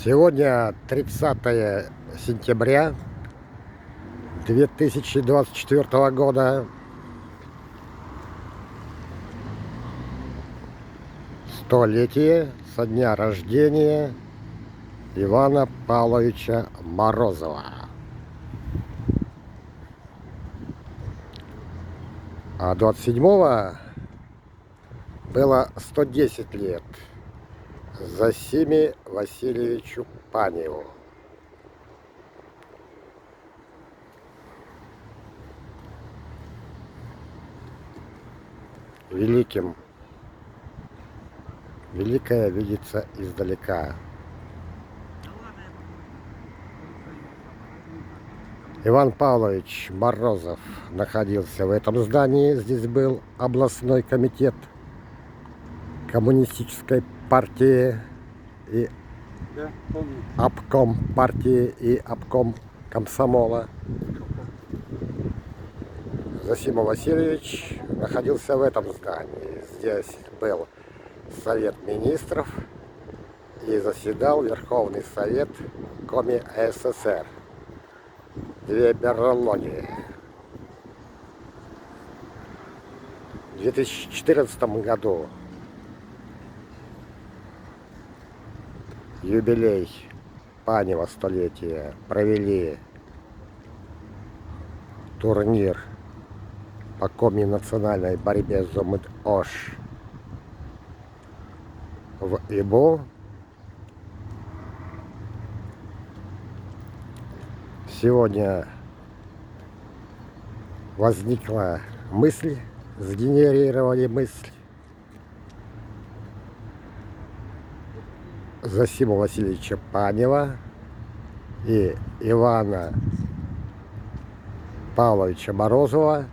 Сегодня 30 сентября 2024 года. Столетие со дня рождения Ивана Павловича Морозова. А 27-го было 110 лет Зосиме Васильевичу Паневу. Великое видится издалека. Иван Павлович Морозов находился в этом здании. Здесь был областной комитет коммунистической партии и обком партии и обком комсомола. Зосима Васильевич находился в этом здании. Здесь был Совет Министров и заседал Верховный Совет Коми СССР. Две берлоги. В 2014 году юбилей Панева столетия провели турнир по коми-национальной борьбе Зомыд-Ош в ИБО. Сегодня возникла мысль, сгенерировали мысль Зосима Васильевича Панева и Ивана Павловича Морозова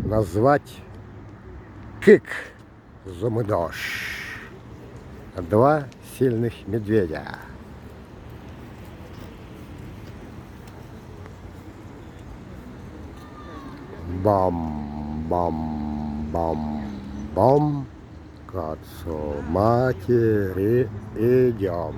назвать КИК Зомыд-Ош. Два сильных медведя. Бам-бам-бам-бам, к отцу матери идем.